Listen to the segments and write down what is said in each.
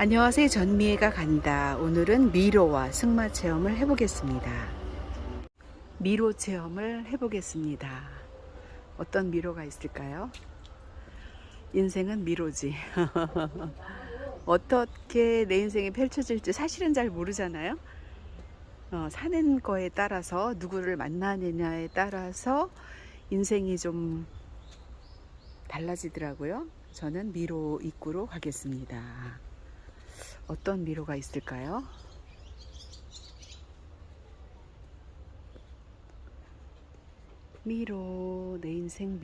안녕하세요. 전미애가 간다. 오늘은 미로와 승마 체험을 해보겠습니다. 미로 체험을 해보겠습니다. 어떤 미로가 있을까요? 인생은 미로지. 어떻게 내 인생이 펼쳐질지 사실은 잘 모르잖아요. 사는 거에 따라서 누구를 만나느냐에 따라서 인생이 좀 달라지더라고요. 저는 미로 입구로 가겠습니다. 어떤 미로가 있을까요? 미로, 내 인생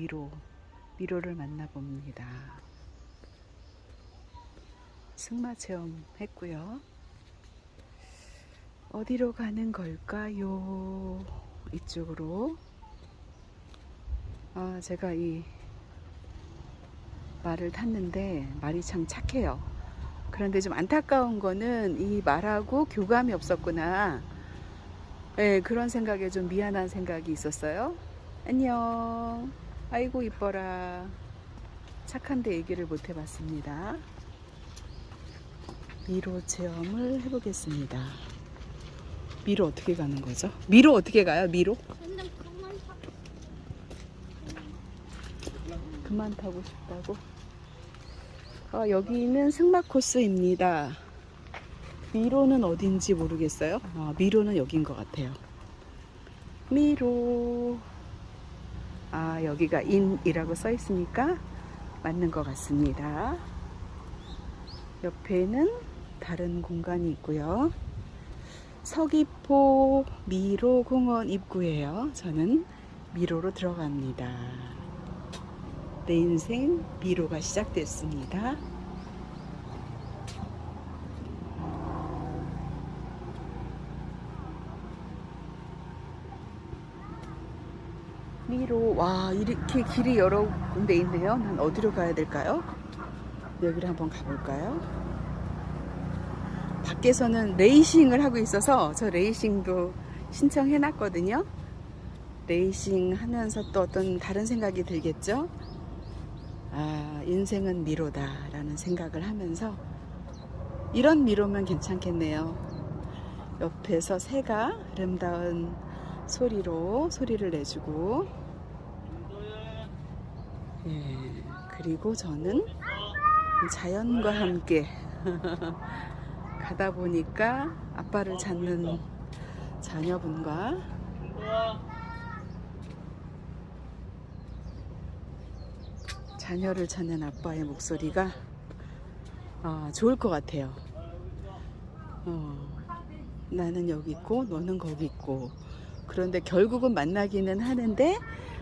미로를 만나봅니다. 승마 체험 했고요. 어디로 가는 걸까요? 이쪽으로. 제가 이 말을 탔는데 말이 참 착해요. 그런데 좀 안타까운 거는 이 말하고 교감이 없었구나. 네, 그런 생각에 좀 미안한 생각이 있었어요. 안녕. 아이고 이뻐라. 착한데 얘기를 못 해봤습니다. 미로 체험을 해보겠습니다. 미로 어떻게 가는 거죠? 미로 어떻게 가요? 미로? 그만 타고 싶다고? 여기는 승마 코스입니다. 미로는 어딘지 모르겠어요. 미로는 여긴 것 같아요. 미로. 여기가 인이라고 써 있으니까 맞는 것 같습니다. 옆에는 다른 공간이 있고요. 서귀포 미로 공원 입구예요. 저는 미로로 들어갑니다. 내 인생 미로가 시작됐습니다. 미로. 와, 이렇게 길이 여러 군데 있네요. 난 어디로 가야 될까요? 여기를 한번 가볼까요? 밖에서는 레이싱을 하고 있어서 저 레이싱도 신청해 놨거든요. 레이싱 하면서 또 어떤 다른 생각이 들겠죠? 인생은 미로다 라는 생각을 하면서 이런 미로면 괜찮겠네요. 옆에서 새가 아름다운 소리를 내주고, 그리고 저는 자연과 함께 가다 보니까 아빠를 찾는 자녀분과 자녀를 찾는 아빠의 목소리가 좋을 것 같아요. 나는 여기 있고 너는 거기 있고, 그런데 결국은 만나기는 하는데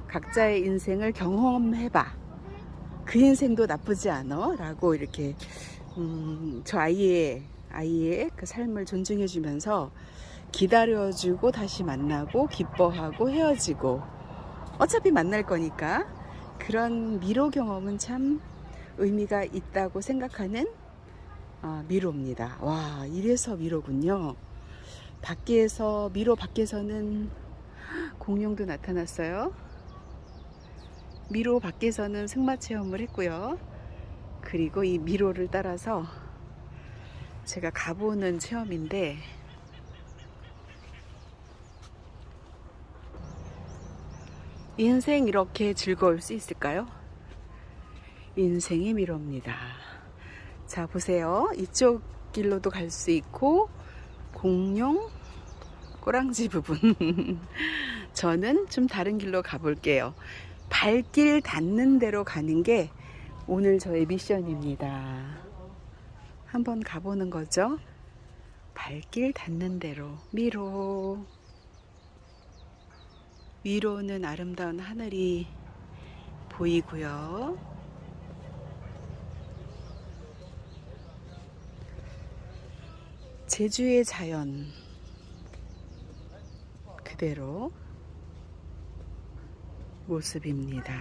각자의 인생을 경험해봐. 그 인생도 나쁘지 않아 라고 이렇게 저 아이의 그 삶을 존중해주면서 기다려주고 다시 만나고 기뻐하고 헤어지고 어차피 만날 거니까 그런 미로 경험은 참 의미가 있다고 생각하는 미로입니다. 와, 이래서 미로군요. 미로 밖에서는 공룡도 나타났어요. 미로 밖에서는 승마 체험을 했고요. 그리고 이 미로를 따라서 제가 가보는 체험인데, 인생 이렇게 즐거울 수 있을까요? 인생이 미로입니다. 자, 보세요. 이쪽 길로도 갈 수 있고 공룡 꼬랑지 부분 저는 좀 다른 길로 가볼게요. 발길 닿는 대로 가는 게 오늘 저의 미션입니다. 한번 가보는 거죠. 발길 닿는 대로. 미로. 위로는 아름다운 하늘이 보이고요. 제주의 자연 그대로 모습입니다.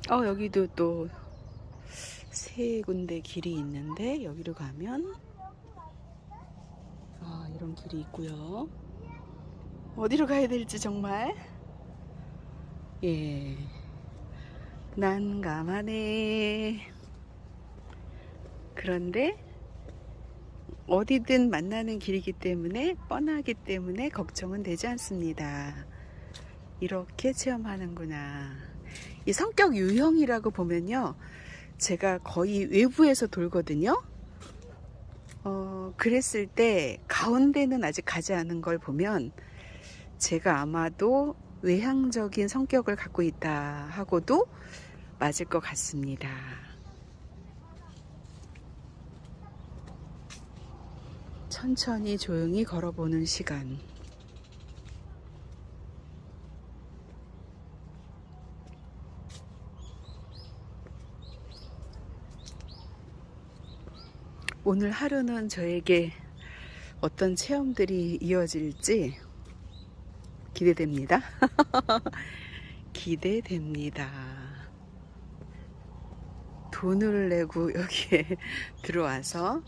여기도 또 세 군데 길이 있는데 여기로 가면 이런 길이 있고요. 어디로 가야 될지 정말 예 난감하네. 그런데 어디든 만나는 길이기 때문에 뻔하기 때문에 걱정은 되지 않습니다. 이렇게 체험하는구나. 이 성격 유형이라고 보면요, 제가 거의 외부에서 돌거든요. 그랬을 때 가운데는 아직 가지 않은 걸 보면 제가 아마도 외향적인 성격을 갖고 있다 하고도 맞을 것 같습니다. 천천히 조용히 걸어보는 시간. 오늘 하루는 저에게 어떤 체험들이 이어질지 기대됩니다. 기대됩니다. 돈을 내고 여기에 들어와서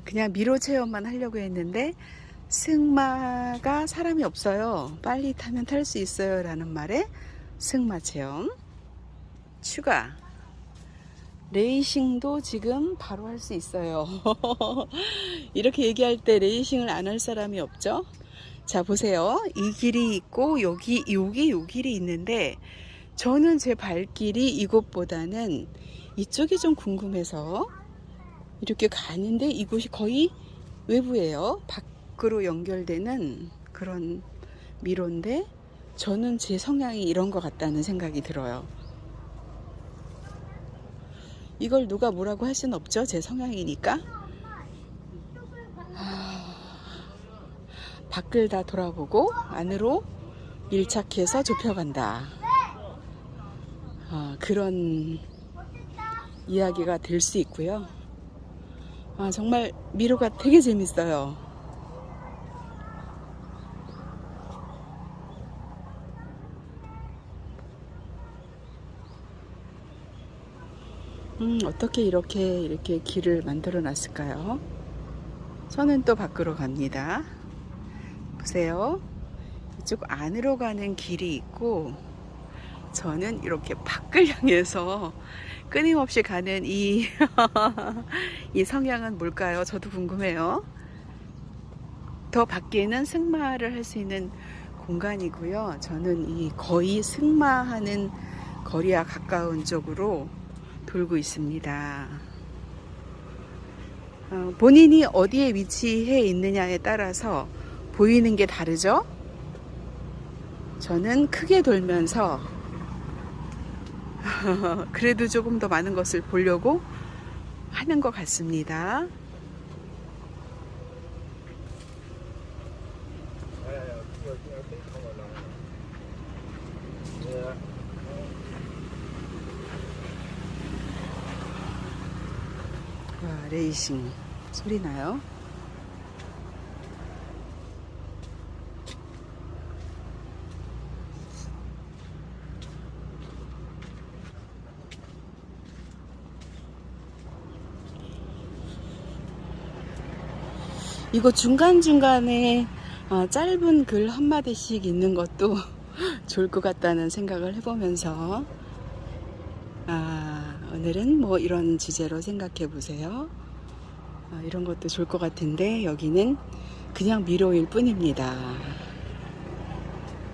그냥 미로 체험만 하려고 했는데 승마가 사람이 없어요. 빨리 타면 탈 수 있어요 라는 말에 승마 체험 추가. 레이싱도 지금 바로 할 수 있어요. 이렇게 얘기할 때 레이싱을 안 할 사람이 없죠. 자 보세요, 이 길이 있고 여기 요 길이 있는데 저는 제 발길이 이곳보다는 이쪽이 좀 궁금해서 이렇게 가는데 이곳이 거의 외부예요. 밖으로 연결되는 그런 미로인데 저는 제 성향이 이런 것 같다는 생각이 들어요. 이걸 누가 뭐라고 할 수는 없죠. 제 성향이니까. 밖을 다 돌아보고 안으로 밀착해서 좁혀간다. 그런 이야기가 될 수 있고요. 정말 미로가 되게 재밌어요. 어떻게 이렇게 길을 만들어 놨을까요? 저는 또 밖으로 갑니다. 보세요. 이쪽 안으로 가는 길이 있고 저는 이렇게 밖을 향해서 끊임없이 가는 이 성향은 뭘까요? 저도 궁금해요. 더 밖에는 승마를 할 수 있는 공간이고요. 저는 이 거의 승마하는 거리와 가까운 쪽으로 돌고 있습니다. 본인이 어디에 위치해 있느냐에 따라서 보이는 게 다르죠? 저는 크게 돌면서 그래도 조금 더 많은 것을 보려고 하는 것 같습니다. 와, 레이싱 소리 나요? 이거 중간중간에 짧은 글 한마디씩 있는 것도 좋을 것 같다는 생각을 해보면서 오늘은 뭐 이런 주제로 생각해 보세요. 이런 것도 좋을 것 같은데 여기는 그냥 미로일 뿐입니다.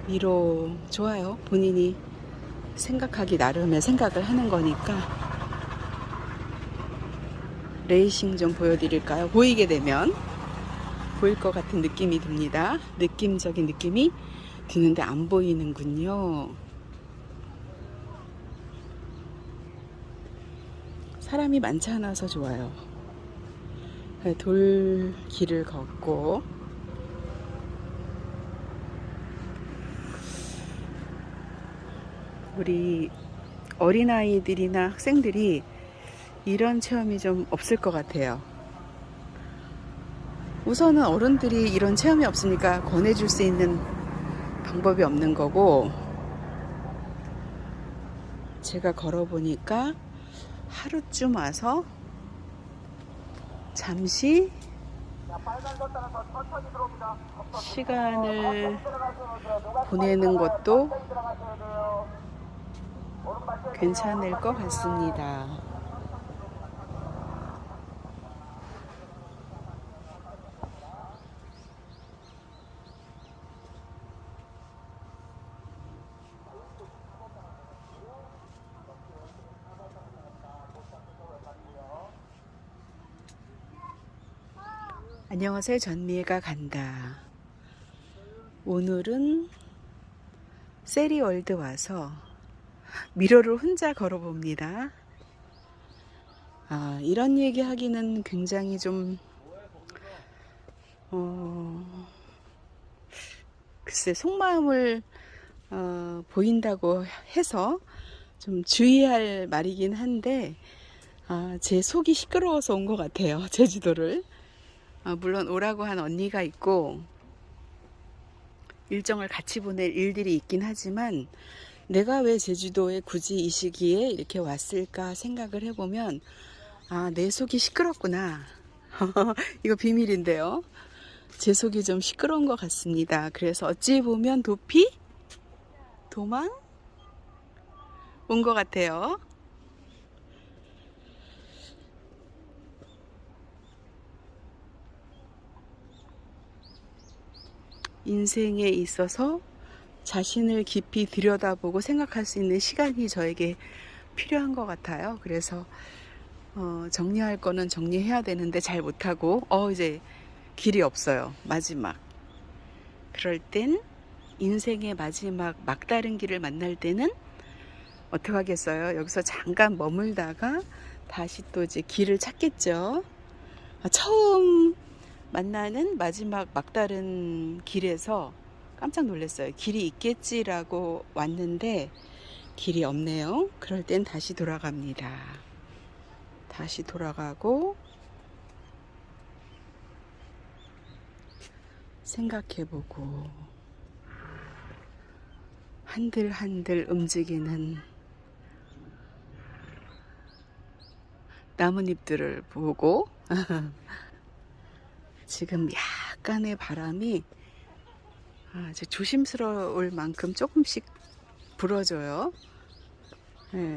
미로 좋아요. 본인이 생각하기 나름의 생각을 하는 거니까. 레이싱 좀 보여드릴까요? 보이게 되면 보일 것 같은 느낌이 듭니다. 느낌적인 느낌이 드는데 안 보이는군요. 사람이 많지 않아서 좋아요. 돌길을 걷고 우리 어린아이들이나 학생들이 이런 체험이 좀 없을 것 같아요. 우선은 어른들이 이런 체험이 없으니까 권해줄 수 있는 방법이 없는 거고, 제가 걸어보니까 하루쯤 와서 잠시 빨간 거 따라서 천천히 들어옵니다. 시간을 보내는 것도 괜찮을 것 같습니다. 안녕하세요. 전미애가 간다. 오늘은 세리월드 와서 미러를 혼자 걸어봅니다. 이런 얘기 하기는 굉장히 좀 글쎄 속마음을 보인다고 해서 좀 주의할 말이긴 한데 제 속이 시끄러워서 온 것 같아요. 제주도를. 물론 오라고 한 언니가 있고 일정을 같이 보낼 일들이 있긴 하지만 내가 왜 제주도에 굳이 이 시기에 이렇게 왔을까 생각을 해보면 내 속이 시끄럽구나. 이거 비밀인데요. 제 속이 좀 시끄러운 것 같습니다. 그래서 어찌 보면 도망 온 것 같아요. 인생에 있어서 자신을 깊이 들여다보고 생각할 수 있는 시간이 저에게 필요한 것 같아요. 그래서 정리할 거는 정리해야 되는데 잘 못하고 이제 길이 없어요. 마지막. 그럴 땐 인생의 마지막 막다른 길을 만날 때는 어떻게 하겠어요? 여기서 잠깐 머물다가 다시 또 이제 길을 찾겠죠. 처음 만나는 마지막 막다른 길에서 깜짝 놀랐어요. 길이 있겠지라고 왔는데 길이 없네요. 그럴 땐 다시 돌아갑니다. 다시 돌아가고 생각해보고 한들한들 움직이는 나뭇잎들을 보고 지금 약간의 바람이 조심스러울 만큼 조금씩 불어줘요.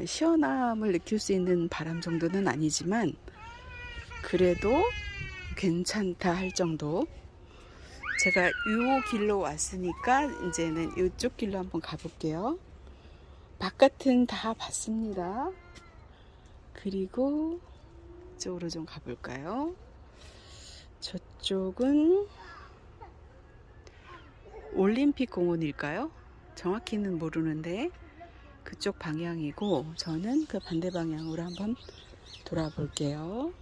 시원함을 느낄 수 있는 바람 정도는 아니지만 그래도 괜찮다 할 정도. 제가 이 길로 왔으니까 이제는 이쪽 길로 한번 가볼게요. 바깥은 다 봤습니다. 그리고 이쪽으로 좀 가볼까요? 저쪽은 올림픽 공원일까요? 정확히는 모르는데 그쪽 방향이고 저는 그 반대 방향으로 한번 돌아볼게요.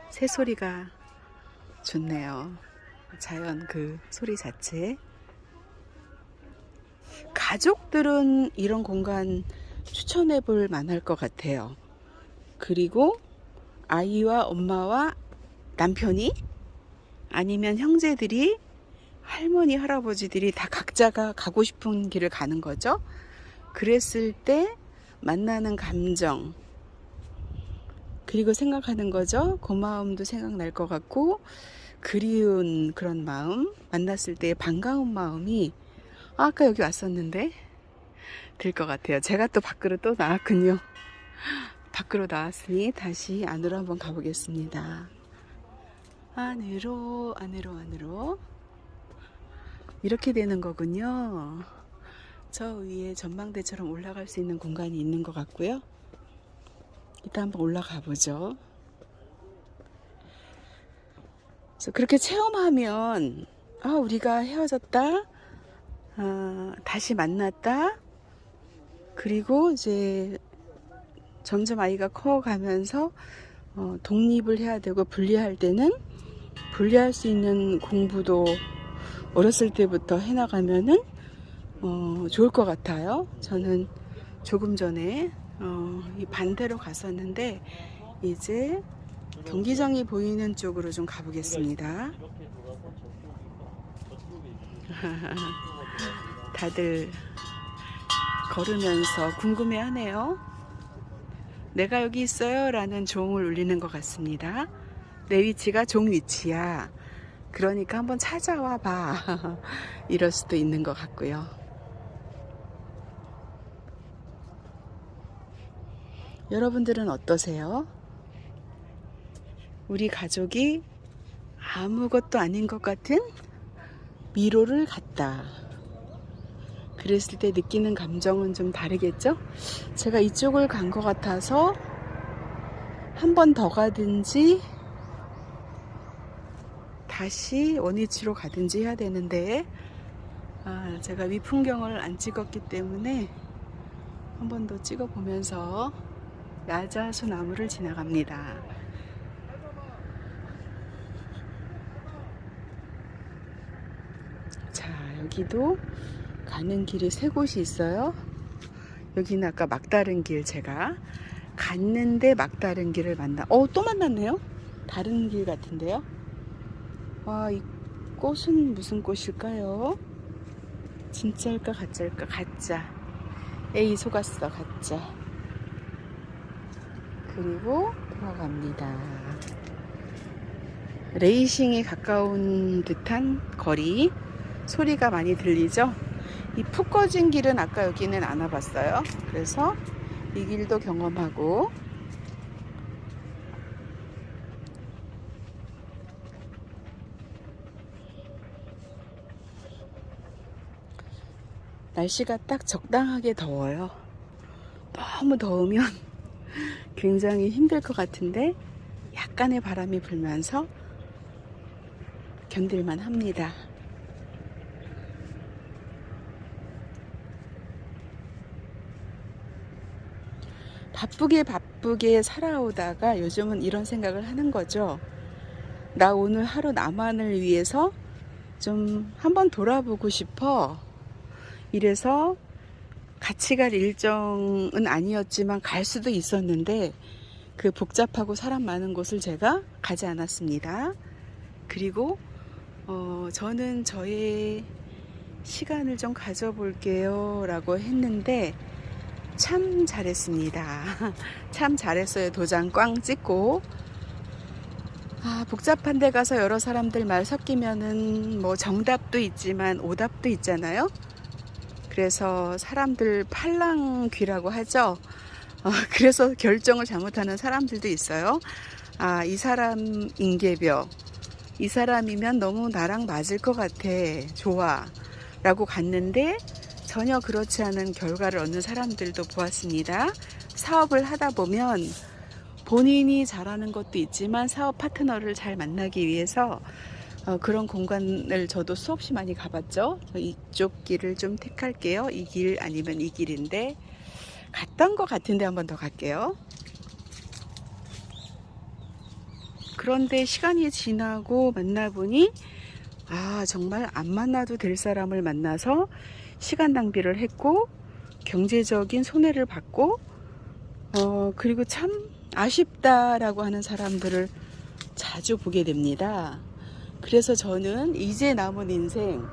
새소리가 좋네요. 자연 그 소리 자체. 가족들은 이런 공간 추천해 볼 만할 것 같아요. 그리고 아이와 엄마와 남편이 아니면 형제들이 할머니 할아버지들이 다 각자가 가고 싶은 길을 가는 거죠. 그랬을 때 만나는 감정 그리고 생각하는 거죠. 고마움도 생각날 것 같고 그리운 그런 마음, 만났을 때의 반가운 마음이 아까 여기 왔었는데 들 것 같아요. 제가 또 밖으로 또 나왔군요. 밖으로 나왔으니 다시 안으로 한번 가보겠습니다. 안으로 이렇게 되는 거군요. 저 위에 전망대처럼 올라갈 수 있는 공간이 있는 것 같고요. 일단 한번 올라가 보죠. 그래서 그렇게 체험하면 우리가 헤어졌다, 다시 만났다, 그리고 이제 점점 아이가 커가면서 독립을 해야 되고 분리할 때는 분리할 수 있는 공부도 어렸을 때부터 해나가면은 좋을 것 같아요. 저는 조금 전에 이 반대로 갔었는데 이제 경기장이 보이는 쪽으로 좀 가보겠습니다. 다들 걸으면서 궁금해하네요. 내가 여기 있어요 라는 조응을 울리는 것 같습니다. 내 위치가 종 위치야. 그러니까 한번 찾아와 봐. 이럴 수도 있는 것 같고요. 여러분들은 어떠세요? 우리 가족이 아무것도 아닌 것 같은 미로를 갔다. 그랬을 때 느끼는 감정은 좀 다르겠죠? 제가 이쪽을 간 것 같아서 한 번 더 가든지 다시 원위치로 가든지 해야 되는데, 제가 위풍경을 안 찍었기 때문에 한 번 더 찍어 보면서 야자수 나무를 지나갑니다. 자, 여기도 가는 길이 세 곳이 있어요. 여기는 아까 막다른 길, 제가 갔는데 막다른 길을 또 만났네요. 다른 길 같은데요. 이 꽃은 무슨 꽃일까요? 진짜일까 가짜일까? 가짜. 에이, 속았어. 가짜. 그리고 들어갑니다. 레이싱에 가까운 듯한 거리. 소리가 많이 들리죠? 이 푹 꺼진 길은 아까 여기는 안 와봤어요. 그래서 이 길도 경험하고, 날씨가 딱 적당하게 더워요. 너무 더우면 굉장히 힘들 것 같은데 약간의 바람이 불면서 견딜만 합니다. 바쁘게 살아오다가 요즘은 이런 생각을 하는 거죠. 나 오늘 하루 나만을 위해서 좀 한번 돌아보고 싶어. 이래서 같이 갈 일정은 아니었지만 갈 수도 있었는데 그 복잡하고 사람 많은 곳을 제가 가지 않았습니다. 그리고 저는 저의 시간을 좀 가져볼게요 라고 했는데 참 잘했습니다. 참 잘했어요. 도장 꽝 찍고. 복잡한 데 가서 여러 사람들 말 섞이면은 뭐 정답도 있지만 오답도 있잖아요. 그래서 사람들 팔랑귀라고 하죠. 그래서 결정을 잘못하는 사람들도 있어요. 이 사람 인계벼, 이 사람이면 너무 나랑 맞을 것 같아, 좋아 라고 갔는데 전혀 그렇지 않은 결과를 얻는 사람들도 보았습니다. 사업을 하다 보면 본인이 잘하는 것도 있지만 사업 파트너를 잘 만나기 위해서 그런 공간을 저도 수없이 많이 가봤죠. 이쪽 길을 좀 택할게요. 이 길 아니면 이 길인데 갔던 것 같은데 한 번 더 갈게요. 그런데 시간이 지나고 만나보니 정말 안 만나도 될 사람을 만나서 시간 낭비를 했고 경제적인 손해를 받고 그리고 참 아쉽다라고 하는 사람들을 자주 보게 됩니다. 그래서 저는 이제 남은 인생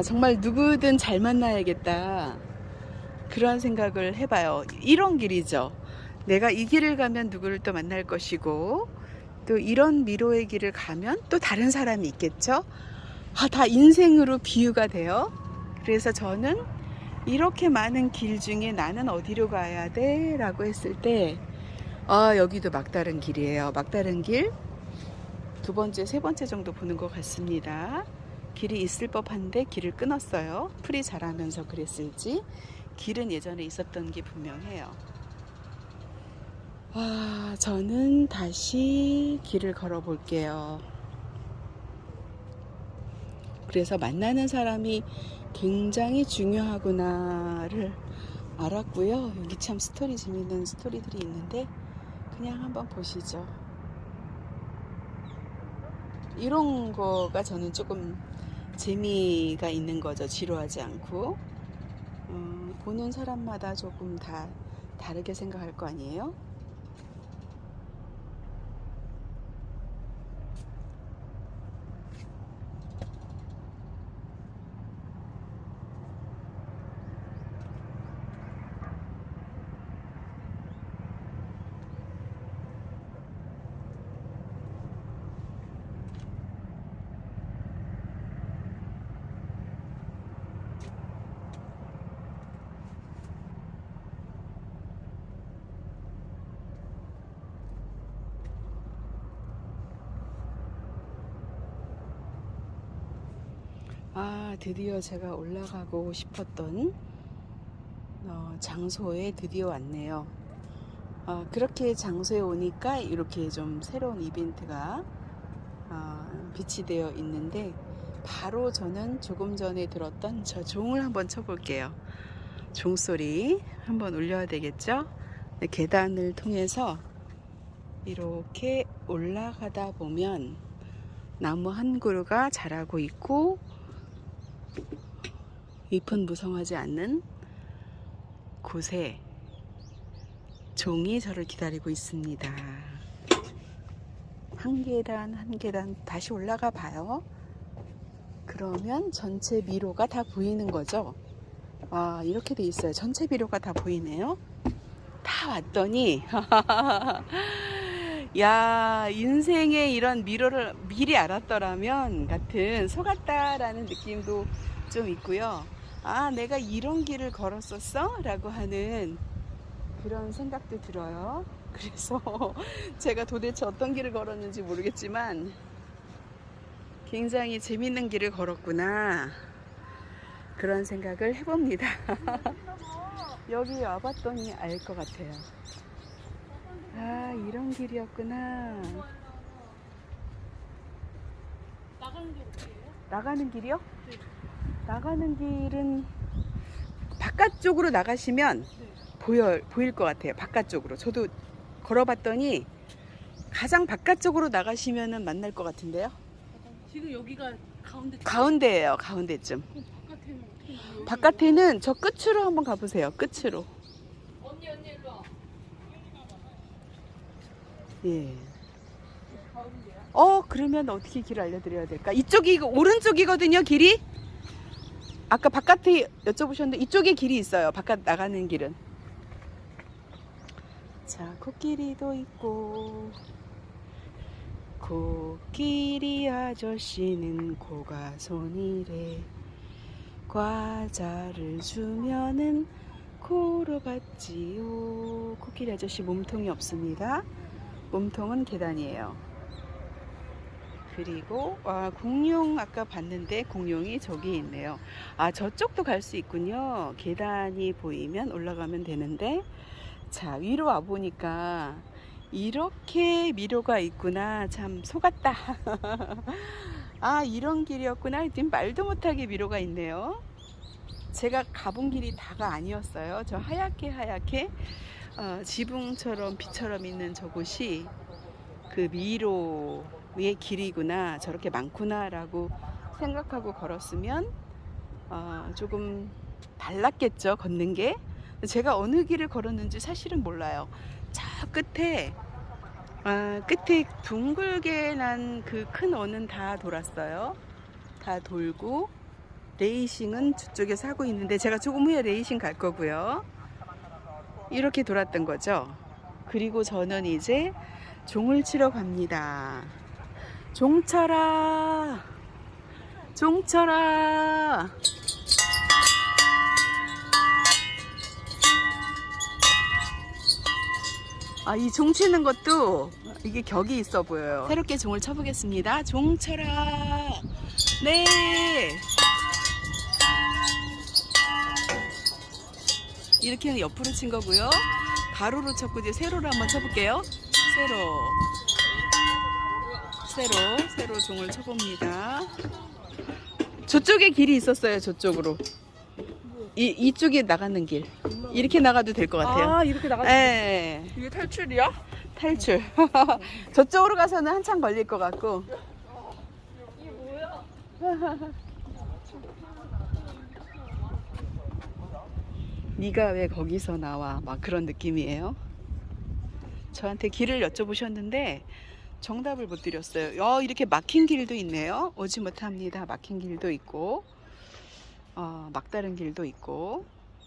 정말 누구든 잘 만나야겠다 그런 생각을 해봐요. 이런 길이죠. 내가 이 길을 가면 누구를 또 만날 것이고 또 이런 미로의 길을 가면 또 다른 사람이 있겠죠. 다 인생으로 비유가 돼요. 그래서 저는 이렇게 많은 길 중에 나는 어디로 가야 돼? 라고 했을 때 여기도 막다른 길이에요. 막다른 길 두 번째, 세 번째 정도 보는 것 같습니다. 길이 있을 법한데 길을 끊었어요. 풀이 자라면서 그랬을지. 길은 예전에 있었던 게 분명해요. 저는 다시 길을 걸어 볼게요. 그래서 만나는 사람이 굉장히 중요하구나를 알았고요. 여기 참 재밌는 스토리들이 있는데 그냥 한번 보시죠. 이런 거가 저는 조금 재미가 있는 거죠. 지루하지 않고. 보는 사람마다 조금 다 다르게 생각할 거 아니에요? 드디어 제가 올라가고 싶었던 장소에 드디어 왔네요. 그렇게 장소에 오니까 이렇게 좀 새로운 이벤트가 빛이 되어 있는데, 바로 저는 조금 전에 들었던 저 종을 한번 쳐볼게요. 종소리 한번 울려야 되겠죠? 네, 계단을 통해서 이렇게 올라가다 보면 나무 한 그루가 자라고 있고, 잎은 무성하지 않는 곳에 종이 저를 기다리고 있습니다. 한 계단 한 계단 다시 올라가 봐요. 그러면 전체 미로가 다 보이는 거죠. 이렇게 돼 있어요. 전체 미로가 다 보이네요. 다 왔더니 야, 인생에 이런 미로를 미리 알았더라면 같은 속았다라는 느낌도 좀 있고요. 내가 이런 길을 걸었었어? 라고 하는 그런 생각도 들어요. 그래서 제가 도대체 어떤 길을 걸었는지 모르겠지만 굉장히 재밌는 길을 걸었구나, 그런 생각을 해봅니다. 여기 와봤더니 알 것 같아요. 이런 길이었구나. 나가는 게 어디예요? 나가는 길이요? 네. 나가는 길은 바깥쪽으로 나가시면 네. 보일 것 같아요. 바깥쪽으로. 저도 걸어봤더니 가장 바깥쪽으로 나가시면은 만날 것 같은데요. 지금 여기가 가운데. 가운데예요. 가운데쯤. 바깥에는 어떻게 나와요? 바깥에는 저 끝으로 한번 가보세요. 끝으로. 언니 일로 와. 예. 가운데야? 그러면 어떻게 길을 알려드려야 될까? 이쪽이 오른쪽이거든요, 길이. 아까 바깥에 여쭤보셨는데 이쪽에 길이 있어요. 바깥 나가는 길은. 자, 코끼리도 있고, 코끼리 아저씨는 코가 손이래. 과자를 주면은 코로 받지요. 코끼리 아저씨 몸통이 없습니다. 몸통은 계단이에요. 그리고 공룡 아까 봤는데 공룡이 저기 있네요. 저쪽도 갈 수 있군요. 계단이 보이면 올라가면 되는데, 자, 위로 와 보니까 이렇게 미로가 있구나. 참 속았다. 이런 길이었구나. 지금 말도 못하게 미로가 있네요. 제가 가본 길이 다가 아니었어요. 저 하얗게 지붕처럼 빛처럼 있는 저곳이 그 미로의 길이구나, 저렇게 많구나 라고 생각하고 걸었으면 조금 달랐겠죠, 걷는 게. 제가 어느 길을 걸었는지 사실은 몰라요. 저 끝에 둥글게 난 그 큰 원은 다 돌았어요. 다 돌고 레이싱은 저쪽에서 하고 있는데, 제가 조금 후에 레이싱 갈 거고요. 이렇게 돌았던 거죠. 그리고 저는 이제 종을 치러 갑니다. 종 쳐라, 종 쳐라. 이 종 치는 것도 이게 격이 있어 보여요. 새롭게 종을 쳐보겠습니다. 종 쳐라. 네. 이렇게 옆으로 친 거고요. 가로로 쳤고, 이제 세로로 한번 쳐볼게요. 세로 종을 쳐봅니다. 저쪽에 길이 있었어요. 저쪽으로. 이쪽에 나가는 길. 이렇게 나가도 될 것 같아요. 이렇게 나가는 네. 이게 탈출이야? 탈출. 저쪽으로 가서는 한참 걸릴 것 같고. 이게 뭐야? 네가 왜 거기서 나와? 막 그런 느낌이에요. 저한테 길을 여쭤보셨는데 정답을 못 드렸어요. 이렇게 막힌 길도 있네요. 오지 못합니다. 막힌 길도 있고, 막다른 길도 있고.